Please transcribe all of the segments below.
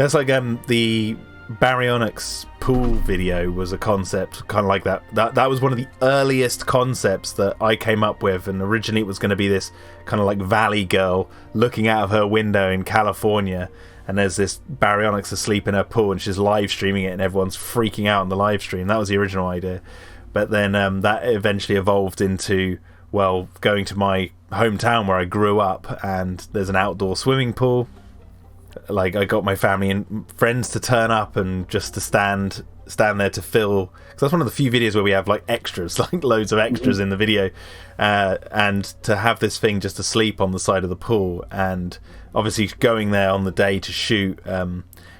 That's like the baryonyx pool video was a concept kind of like that. That was one of the earliest concepts that I came up with, and originally it was going to be this kind of like valley girl looking out of her window in California, and there's this baryonyx asleep in her pool, and she's live streaming it, and everyone's freaking out on the live stream. That was the original idea, but then that eventually evolved into, well, going to my hometown where I grew up, and there's an outdoor swimming pool. Like, I got my family and friends to turn up and just to stand there to fill, because that's one of the few videos where we have like extras, like loads of extras in the video, and to have this thing just asleep on the side of the pool. And obviously going there on the day to shoot,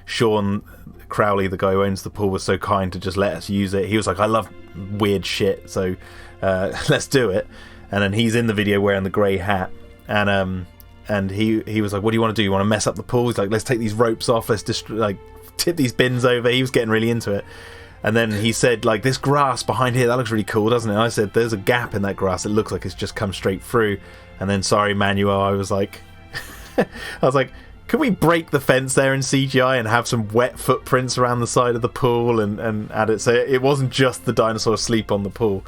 Sean Crowley, the guy who owns the pool, was so kind to just let us use it. He was like, I love weird shit, so let's do it. And then he's in the video wearing the grey hat, and he was like, what do you want to do? You want to mess up the pool? He's like, let's take these ropes off, let's just like tip these bins over. He was getting really into it. And then he said, like, this grass behind here, that looks really cool, doesn't it? And I said, there's a gap in that grass, it looks like it's just come straight through. And then, sorry Manuel, I was like could we break the fence there in CGI and have some wet footprints around the side of the pool and add it, so it wasn't just the dinosaur asleep on the pool.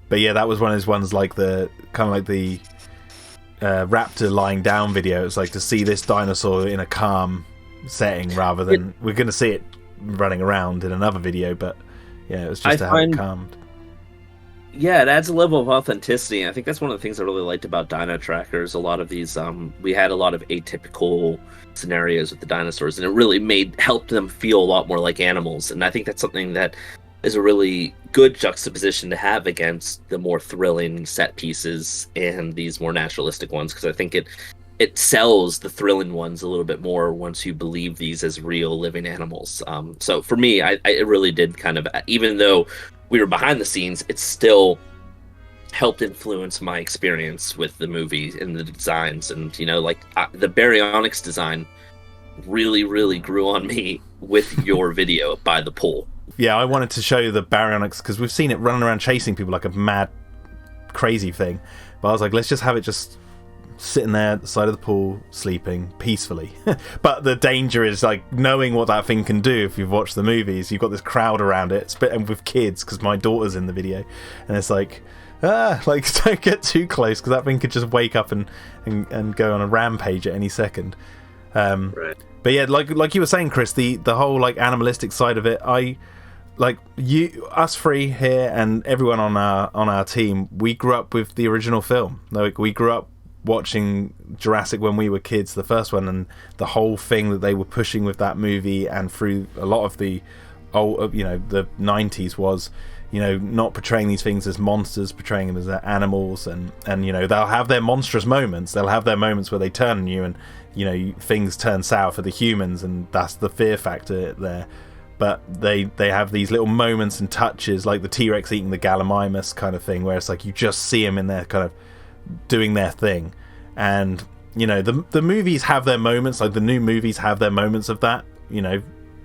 But yeah, that was one of those ones, like the kind of like the raptor lying down video. It's like to see this dinosaur in a calm setting rather than we're going to see it running around in another video. But yeah, it was just to have it calmed. Yeah, it adds a level of authenticity. I think that's one of the things I really liked about Dinotrackers. A lot of these, we had a lot of atypical scenarios with the dinosaurs, and it really helped them feel a lot more like animals. And I think that's something that is a really good juxtaposition to have against the more thrilling set pieces and these more naturalistic ones, because I think it sells the thrilling ones a little bit more once you believe these as real living animals. So for me, I really did kind of, even though we were behind the scenes, it still helped influence my experience with the movie and the designs. And, you know, like the baryonyx design really, really grew on me with your video by the pool. Yeah, I wanted to show you the baryonyx because we've seen it running around chasing people like a mad, crazy thing. But I was like, let's just have it just sitting there at the side of the pool, sleeping peacefully. But the danger is like knowing what that thing can do. If you've watched the movies, you've got this crowd around it, and with kids, because my daughter's in the video, and it's like, don't get too close because that thing could just wake up and go on a rampage at any second. Right. But yeah, like you were saying, Chris, the whole like animalistic side of it, us three here and everyone on our team, we grew up with the original film. Like, we grew up watching Jurassic when we were kids, the first one, and the whole thing that they were pushing with that movie and through a lot of the old, you know, the 90s was, you know, not portraying these things as monsters, portraying them as animals, and you know, they'll have their monstrous moments. They'll have their moments where they turn on you and, you know, things turn sour for the humans, and that's the fear factor there. But they have these little moments and touches, like the T-Rex eating the Gallimimus kind of thing, where it's like you just see them in there kind of doing their thing. And, you know, the movies have their moments, like the new movies have their moments of that, you know,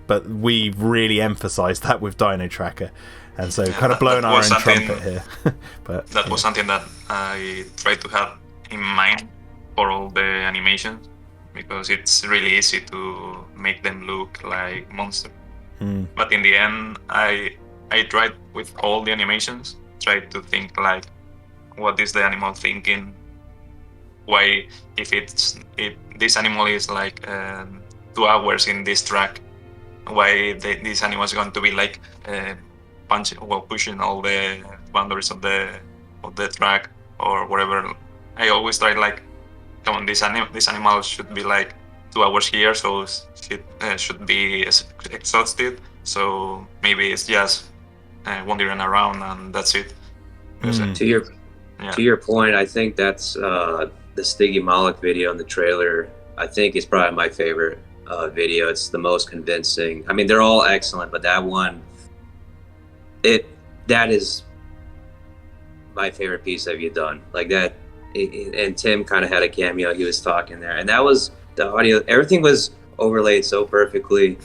but we really emphasised that with Dinotracker. And so kind of blowing our own trumpet here. But that was something that I tried to have in mind for all the animations, because it's really easy to make them look like monsters. But in the end, I tried with all the animations, tried to think like, what is the animal thinking? Why, if this animal is like 2 hours in this track, why this animal is going to be like pushing all the boundaries of the track or whatever. I always try like, come on, this animal should be like 2 hours here, so it should be exhausted. So maybe it's just wandering around and that's it. To your point, I think that's the Stiggy Moloch video in the trailer. I think is probably my favorite video. It's the most convincing. I mean, they're all excellent, but that one, that is my favorite piece that you've done. Like that, and Tim kind of had a cameo. He was talking there, and that was the audio. Everything was overlaid so perfectly.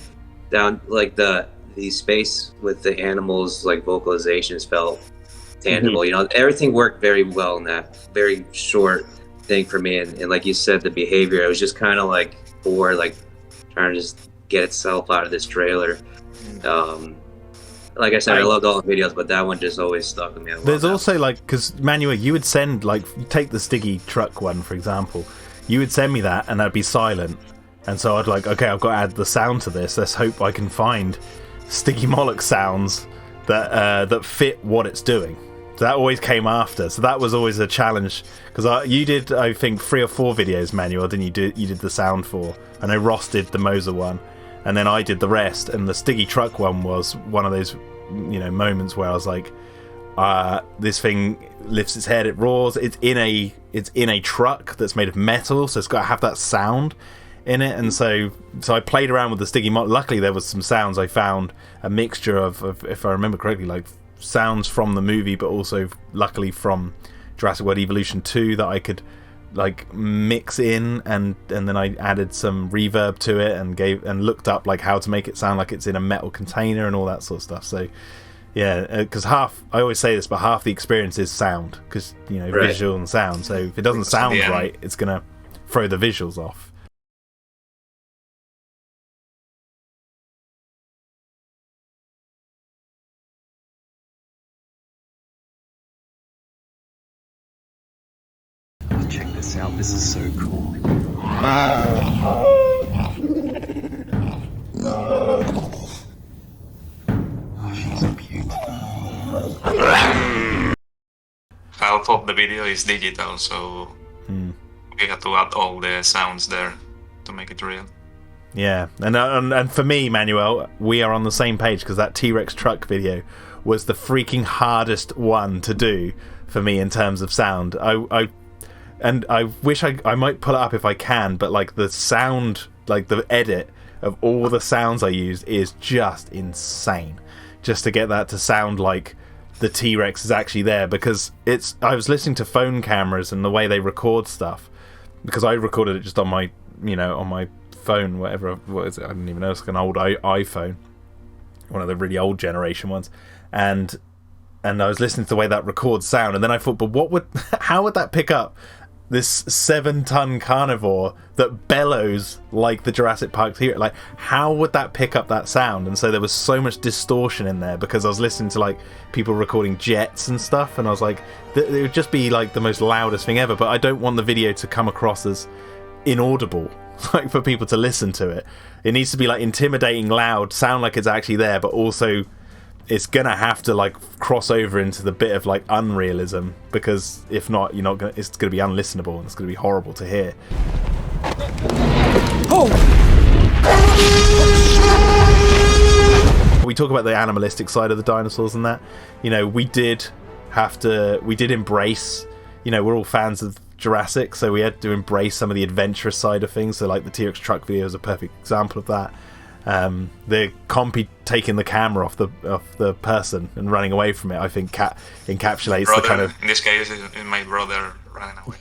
Down like the space with the animals, like vocalizations felt tangible. You know, everything worked very well in that very short thing for me. And like you said, the behavior, it was just kind of like bored, like trying to just get itself out of this trailer. Like I said, I loved all the videos, but that one just always stuck with me. There's also like, because Manuel, you would send, like, take the Stiggy truck one for example, you would send me that and that'd be silent, and so I'd like, okay, I've got to add the sound to this. Let's hope I can find Stiggy Moloch sounds that fit what it's doing. So that always came after. So that was always a challenge, because you did, I think, 3 or 4 videos, Manuel, didn't you? You did the sound for. I know Ross did the Moser one, and then I did the rest. And the Stiggy truck one was one of those, you know, moments where I was like, this thing lifts its head, it roars. It's in a truck that's made of metal, so it's got to have that sound in it. And so I played around with the Stiggy Moloch. Luckily, there was some sounds I found, a mixture of, if I remember correctly, like sounds from the movie, but also luckily from Jurassic World Evolution 2 that I could like mix in, and then I added some reverb to it and looked up like how to make it sound like it's in a metal container and all that sort of stuff. So yeah, because I always say this, but half the experience is sound, because, you know, right, visual and sound. So if it doesn't sound right, it's gonna throw the visuals off. Check this out, this is so cool. Oh, she's so cute. Half of the video is digital, so we had to add all the sounds there to make it real. Yeah, and for me, Manuel, we are on the same page, because that T-Rex truck video was the freaking hardest one to do for me in terms of sound. I wish I might pull it up if I can, but like the sound, like the edit of all the sounds I used is just insane. Just to get that to sound like the T-Rex is actually there, because I was listening to phone cameras and the way they record stuff, because I recorded it just on my, you know, on my phone, what is it? I don't even know. It's like an old iPhone, one of the really old generation ones, and I was listening to the way that records sound, and then I thought, but how would that pick up this 7-ton carnivore that bellows like the Jurassic Park T-Rex? Like, how would that pick up that sound? And so there was so much distortion in there, because I was listening to like people recording jets and stuff, and I was like, it would just be like the most loudest thing ever. But I don't want the video to come across as inaudible, like for people to listen to it. It needs to be like intimidating loud, sound like it's actually there, but also it's gonna have to like cross over into the bit of like unrealism, because if not, it's gonna be unlistenable and it's gonna be horrible to hear. We talk about the animalistic side of the dinosaurs and that, you know, we did embrace, you know, we're all fans of Jurassic, so we had to embrace some of the adventurous side of things. So like the T-Rex truck video is a perfect example of that. The compy taking the camera off the person and running away from it, I think encapsulates brother, the kind of, in this case, is my brother running away.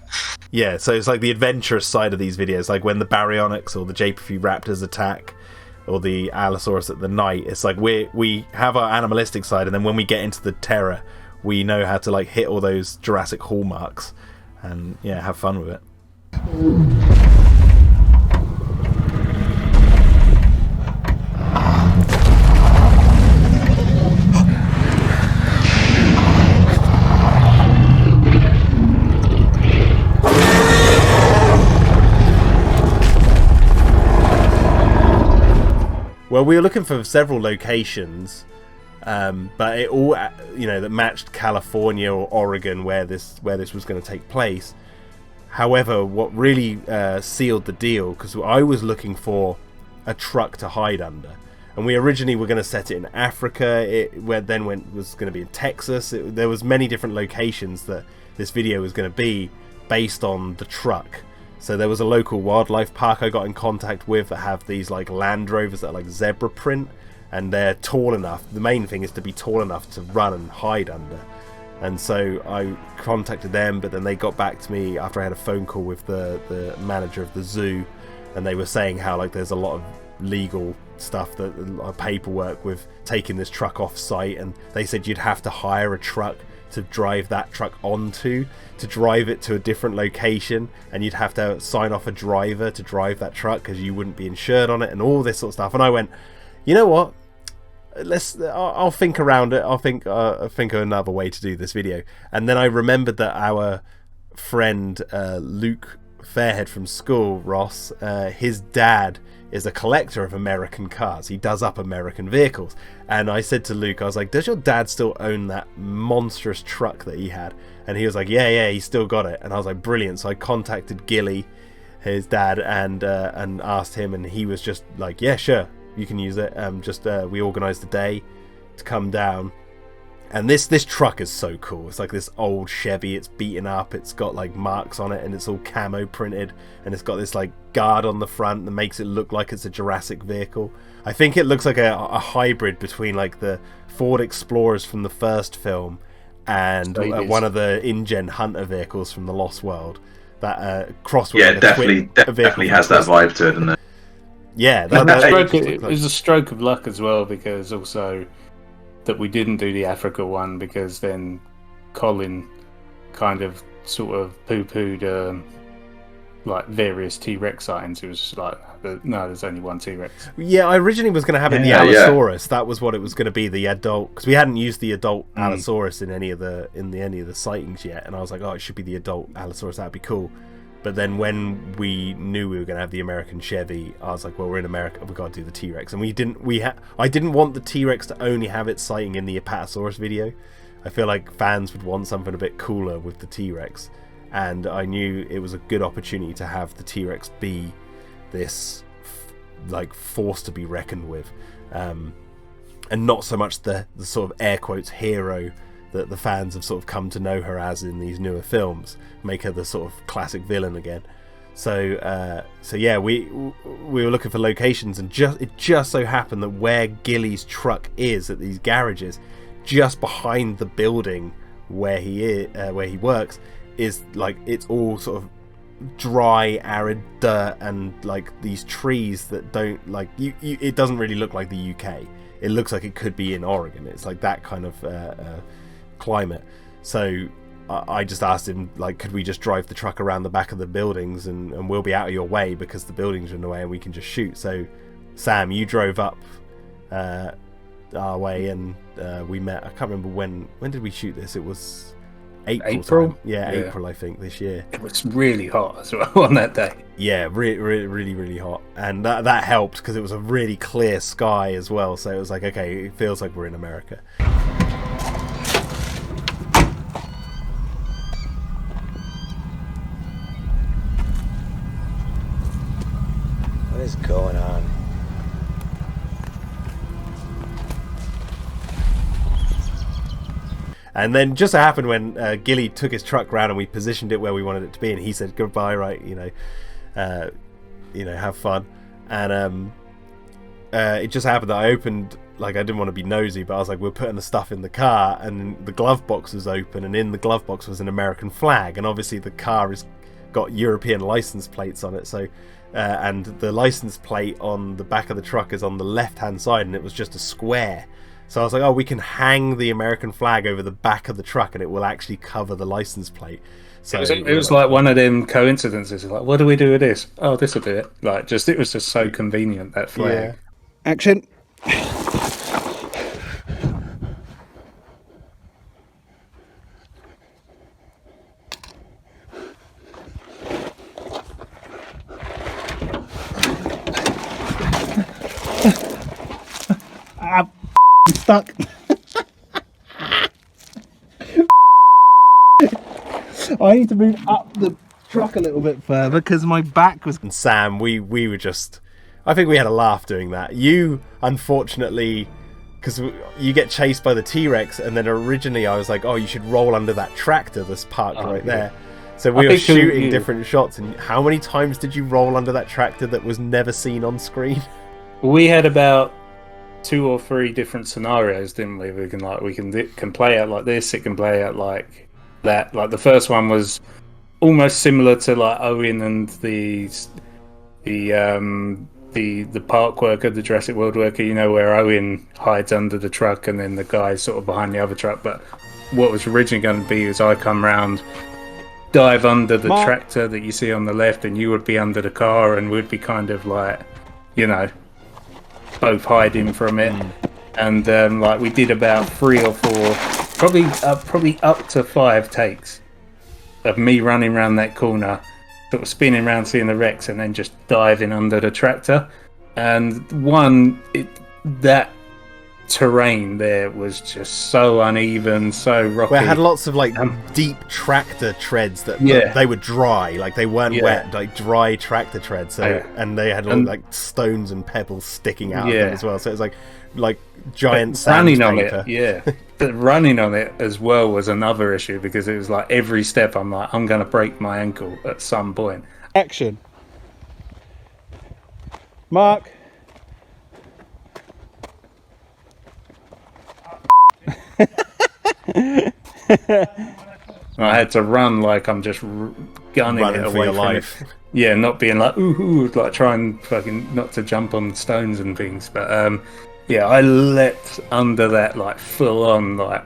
Yeah, so it's like the adventurous side of these videos, like when the Baryonyx or the JPV Raptors attack, or the Allosaurus at the night. It's like we have our animalistic side, and then when we get into the terror, we know how to like hit all those Jurassic hallmarks and have fun with it. Well, we were looking for several locations But it all, that matched California or Oregon where this was going to take place. However, what really sealed the deal, because I was looking for a truck to hide under, and we originally were going to set it in Africa. Was going to be in Texas. There was many different locations that this video was going to be based on the truck. So there was a local wildlife park I got in contact with that have these like Land Rovers that are like zebra print, and they're tall enough. The main thing is to be tall enough to run and hide under. And so I contacted them, but then they got back to me after I had a phone call with the manager of the zoo, and they were saying how like there's a lot of legal stuff, that a lot of paperwork with taking this truck off site, and they said you'd have to hire a truck to drive that truck onto, to drive it to a different location, and you'd have to sign off a driver to drive that truck because you wouldn't be insured on it, and all this sort of stuff. And I went, you know what? I'll think around it. I'll think of another way to do this video. And then I remembered that our friend Luke Fairhead from school, Ross, his dad is a collector of American cars. He does up American vehicles. And I said to Luke, I was like, does your dad still own that monstrous truck that he had? And he was like, yeah, he's still got it. And I was like, brilliant. So I contacted Gilly, his dad, and asked him, and he was just like, yeah, sure, you can use it. We organised a day to come down. And this truck is so cool. It's like this old Chevy. It's beaten up. It's got like marks on it, and it's all camo printed. And it's got this like guard on the front that makes it look like it's a Jurassic vehicle. I think it looks like a hybrid between like the Ford Explorers from the first film and one of the InGen Hunter vehicles from the Lost World. That cross. Yeah, definitely has that vibe to it, doesn't it? Yeah, it was a stroke of luck as well, because also that we didn't do the Africa one, because then Colin kind of sort of poo-pooed like various T-Rex sightings. It was just like, no, there's only one T-Rex. Yeah, I originally was going to have it the Allosaurus. That was what it was going to be, the adult, because we hadn't used the adult Allosaurus in any of the sightings yet, and I was like, oh, it should be the adult Allosaurus. That'd be cool. But then when we knew we were going to have the American Chevy, I was like, well, we're in America, we've got to do the T-Rex. And I didn't want the T-Rex to only have its sighting in the Apatosaurus video. I feel like fans would want something a bit cooler with the T-Rex. And I knew it was a good opportunity to have the T-Rex be this like force to be reckoned with. And not so much the sort of air quotes hero that the fans have sort of come to know her as in these newer films, make her the sort of classic villain again. So yeah, we were looking for locations, and it just so happened that where Gilly's truck is at these garages, just behind the building where he works, is like, it's all sort of dry, arid dirt and like these trees that don't like it doesn't really look like the UK. It looks like it could be in Oregon. It's like that kind of climate. So I just asked him, like, could we just drive the truck around the back of the buildings and we'll be out of your way because the buildings are in the way and we can just shoot. So Sam, you drove up our way, and we met. I can't remember when did we shoot this. It was April? Yeah, April, I think, this year. It was really hot as well on that day. Yeah, really hot, and that helped because it was a really clear sky as well. So it was like, okay, it feels like we're in America. What is going on? And then just so happened when Gilly took his truck round and we positioned it where we wanted it to be, and he said goodbye, right, have fun. And it just happened that I opened, like, I didn't want to be nosy, but I was like, we're putting the stuff in the car, and the glove box was open, and in the glove box was an American flag, and obviously the car has got European license plates on it, so and the license plate on the back of the truck is on the left hand side, and it was just a square. So I was like, oh, we can hang the American flag over the back of the truck and it will actually cover the license plate. So it was like one of them coincidences. Like, what do we do with this? Oh, this will do it. Like, it was just so convenient, that flag. Yeah. Action. I'm stuck. I need to move up the truck a little bit further because my back was... And Sam, we were just... I think we had a laugh doing that. You, unfortunately... Because you get chased by the T-Rex, and then originally I was like, oh, you should roll under that tractor that's parked right there. So we were shooting different shots, and how many times did you roll under that tractor that was never seen on screen? We had about 2 or 3 different scenarios, didn't we? We can play out like this, it can play out like that. Like the first one was almost similar to like Owen and the park worker, the Jurassic World worker, you know, where Owen hides under the truck and then the guy's sort of behind the other truck. But what was originally going to be is I come round, dive under the tractor that you see on the left, and you would be under the car, and we'd be kind of like, you know, both hiding from it. And like we did about 3 or 4, probably up to 5 takes of me running around that corner, sort of spinning around, seeing the Rex, and then just diving under the tractor. And that terrain there was just so uneven, so rocky. Well, it had lots of like deep tractor treads that they were dry, like they weren't wet, like dry tractor treads. So and they had like stones and pebbles sticking out of them as well. So it was like giant sandpaper. But running on it as well was another issue, because it was like every step I'm like, I'm going to break my ankle at some point. Action. Mark. I had to run like I'm just gunning it away from life. Yeah, not being like ooh, like trying fucking not to jump on stones and things. But yeah, I leapt under that like full on, like,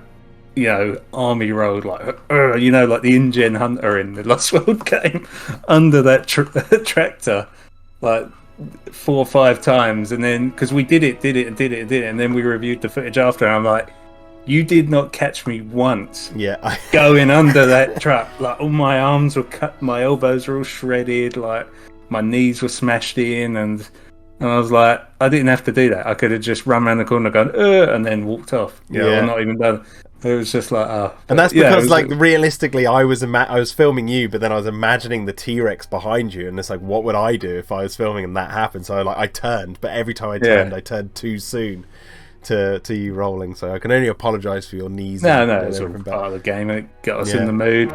you know, army road, like you know, like the InGen Hunter in the Lost World game, under that tractor, like 4 or 5 times, and then because we did it, and then we reviewed the footage after, and I'm like, you did not catch me once. Yeah, going under that truck. Like all my arms were cut, my elbows were all shredded, like my knees were smashed in, and I was like, I didn't have to do that. I could have just run around the corner, gone, and then walked off. Or not even done. It was just like, and that's because, like, realistically, I was filming you, but then I was imagining the T-Rex behind you, and it's like, what would I do if I was filming and that happened? So I turned, but every time I turned, I turned too soon to you rolling. So I can only apologise for your knees. No, it's all part of the game. It got us in the mood.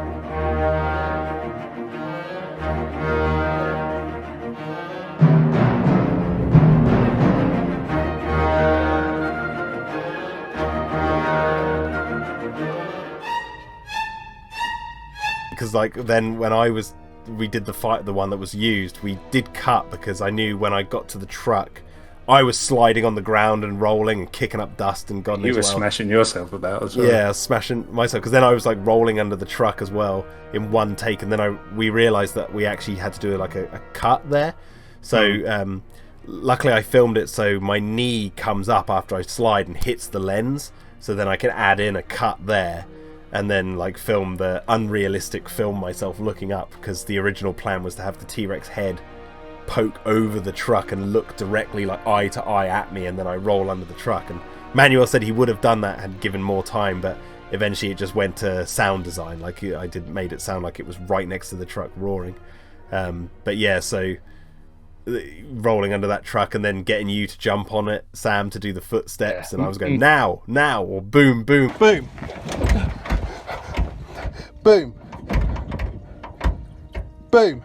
Because like then when we did the fight, the one that was used, we did cut because I knew when I got to the truck, I was sliding on the ground and rolling and kicking up dust and God knows. You were smashing yourself about as well. Yeah, I was smashing myself, because then I was like rolling under the truck as well in one take, and then we realised that we actually had to do like a cut there. So luckily I filmed it so my knee comes up after I slide and hits the lens, so then I can add in a cut there. And then like film the unrealistic film myself looking up, because the original plan was to have the T-Rex head poke over the truck and look directly like eye to eye at me, and then I roll under the truck. And Manuel said he would have done that had given more time, but eventually it just went to sound design. Like I made it sound like it was right next to the truck roaring. But yeah, so rolling under that truck and then getting you to jump on it, Sam, to do the footsteps, and I was going now, or boom, boom, boom. Boom. Boom.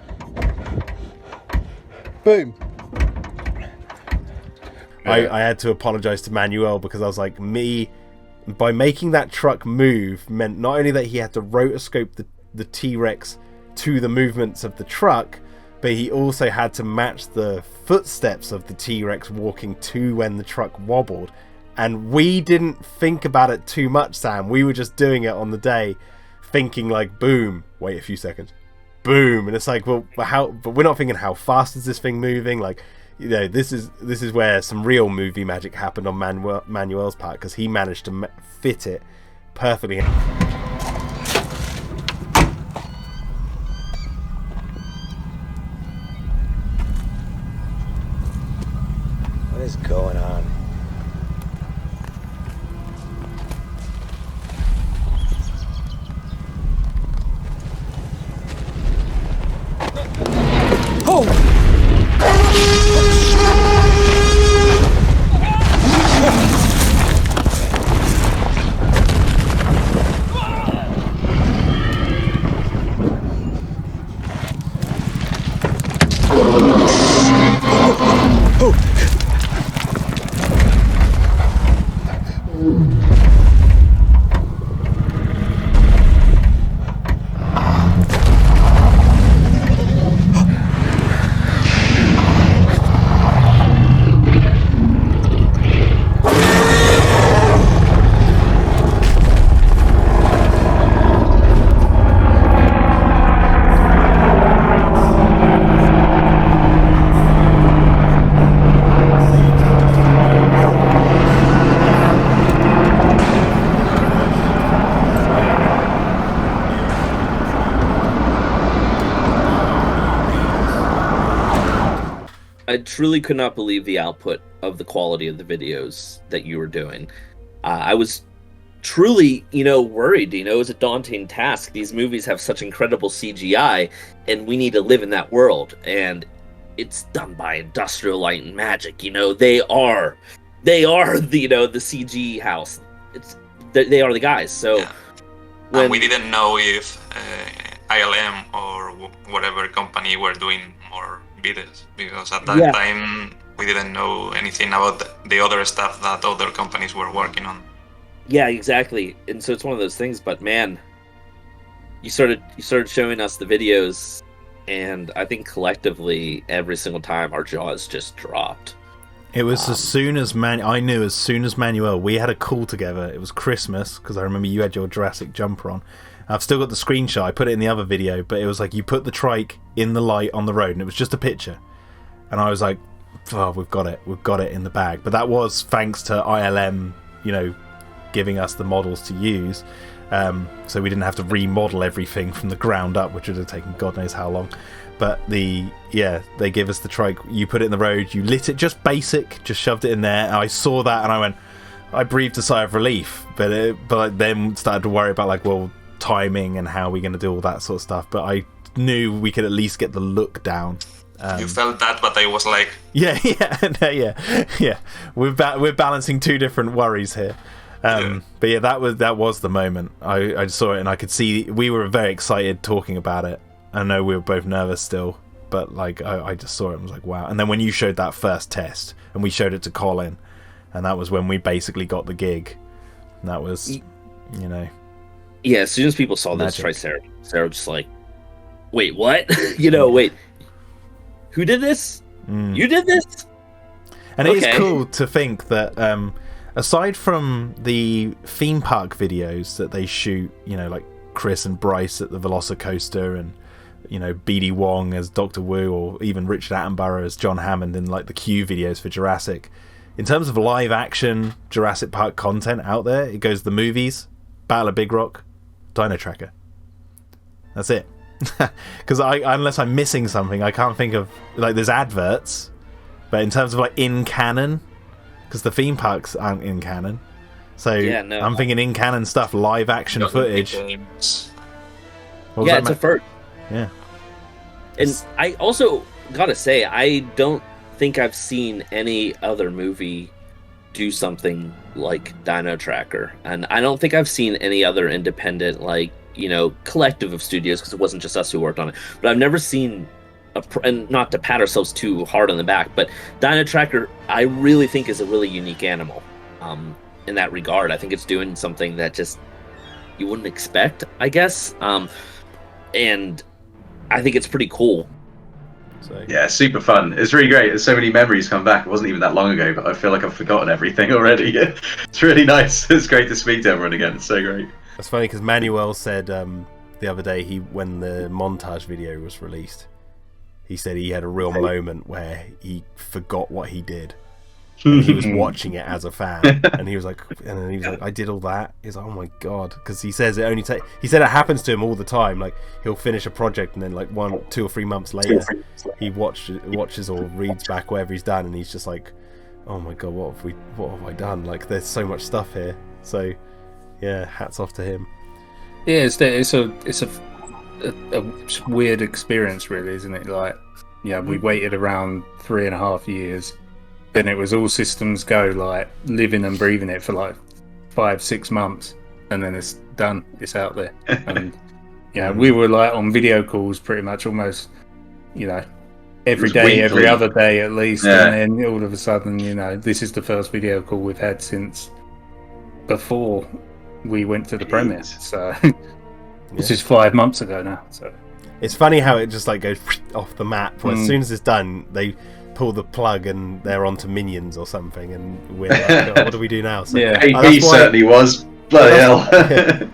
Boom. I had to apologise to Manuel, because I was like, by making that truck move meant not only that he had to rotoscope the T-Rex to the movements of the truck, but he also had to match the footsteps of the T-Rex walking to when the truck wobbled. And we didn't think about it too much, Sam. We were just doing it on the day, thinking like, boom, wait a few seconds, boom, and it's like, well, but we're not thinking how fast is this thing moving. Like, you know, this is where some real movie magic happened on Manuel's part, because he managed to fit it perfectly. What is going on? I truly could not believe the output of the quality of the videos that you were doing. I was truly, worried. It was a daunting task. These movies have such incredible CGI, and we need to live in that world. And it's done by Industrial Light and Magic. They are the CG house. They are the guys. So yeah. And we didn't know if ILM or whatever company were doing more videos, because at that time we didn't know anything about the other stuff that other companies were working on. Yeah, exactly. And so it's one of those things, but man, you started showing us the videos, and I think collectively every single time our jaws just dropped. It was as soon as Manuel, we had a call together. It was Christmas, because I remember you had your Jurassic jumper on. I've still got the screenshot. I put it in the other video, but it was like you put the trike in the light on the road, and it was just a picture. And I was like, "Oh, we've got it in the bag." But that was thanks to ILM, giving us the models to use, so we didn't have to remodel everything from the ground up, which would have taken God knows how long. But they give us the trike. You put it in the road. You lit it just basic, just shoved it in there. And I saw that, and I breathed a sigh of relief. But I then started to worry about timing and how we're going to do all that sort of stuff. But I knew we could at least get the look down. You felt that, but I was like, yeah. We're balancing two different worries here. But yeah, that was the moment. I just saw it, and I could see we were very excited talking about it. I know we were both nervous still, but I just saw it and was like, wow. And then when you showed that first test, and we showed it to Colin, and that was when we basically got the gig. And that was, Yeah, as soon as people saw this Triceratops, they were just like, wait, what? Wait, who did this? You did this? And it is cool to think that, aside from the theme park videos that they shoot, like Chris and Bryce at the Velocicoaster, and BD Wong as Dr. Wu, or even Richard Attenborough as John Hammond in the Q videos for Jurassic. In terms of live action Jurassic Park content out there, it goes the movies, Battle of Big Rock, Dinotracker. That's it. Because unless I'm missing something, I can't think of there's adverts, but in terms of in canon, because the theme parks aren't in canon, so I'm thinking in canon stuff, live action footage. It's a first. Yeah, and I also gotta say, I don't think I've seen any other movie do something like Dinotracker, and I don't think I've seen any other independent collective of studios, because it wasn't just us who worked on it, but I've never seen and not to pat ourselves too hard on the back, but Dinotracker I really think is a really unique animal in that regard. I think it's doing something that just you wouldn't expect, I guess, and I think it's pretty cool. So. Yeah, super fun. It's really great. There's so many memories come back. It wasn't even that long ago, but I feel like I've forgotten everything already. It's really nice. It's great to speak to everyone again. It's so great. That's funny, because Manuel said the other day, when the montage video was released, he said he had a real moment where he forgot what he did. And he was watching it as a fan, and he was like, I did all that. He's like, oh my god, because he says he said it happens to him all the time. He'll finish a project, and then 1, 2 or 3 months later, he watches or reads back whatever he's done, and he's just like, oh my god, what have I done? There's so much stuff here. So yeah, hats off to him. Yeah, it's a weird experience, really, isn't it? We waited around 3.5 years. Then it was all systems go, living and breathing it for 5-6 months, and then it's done. It's out there, and we were on video calls pretty much almost, every was day, every weekly. other day at least, Yeah. and then all of a sudden, this is the first video call we've had since before we went to the premiere. So, which is 5 months ago now. So it's funny how it just like goes off the map. As soon as it's done, they pull the plug and they're onto Minions or something, and we're like, oh, what do we do now? So, yeah, AP certainly was. Bloody hell.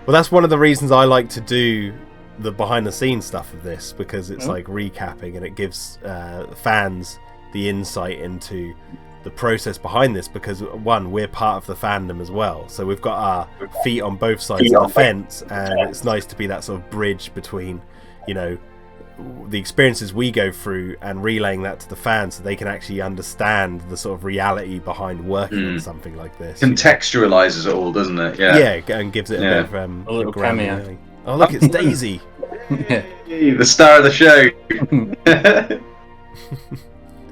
Well, that's one of the reasons I like to do the behind the scenes stuff of this, because it's like recapping, and it gives fans the insight into the process behind this, because one, we're part of the fandom as well, so we've got our feet on both sides of the fence, and it's nice to be that sort of bridge between the experiences we go through and relaying that to the fans, so they can actually understand the sort of reality behind working on something like this. Contextualizes it all, doesn't it? Yeah, and gives it a bit of a little cameo. Oh, look, it's Daisy. Hey, the star of the show.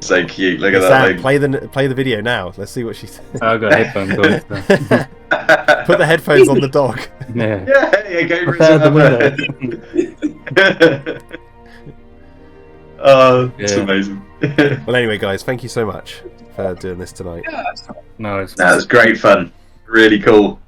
So cute. Look at that Sam, thing. play the video now. Let's see what she says. I've got headphones on. So. Put the headphones on the dog. Yeah. Yeah, go for Out the it. Oh, it's Yeah. amazing. Well, anyway, guys, thank you so much for doing this tonight. No, That was great fun. Really cool.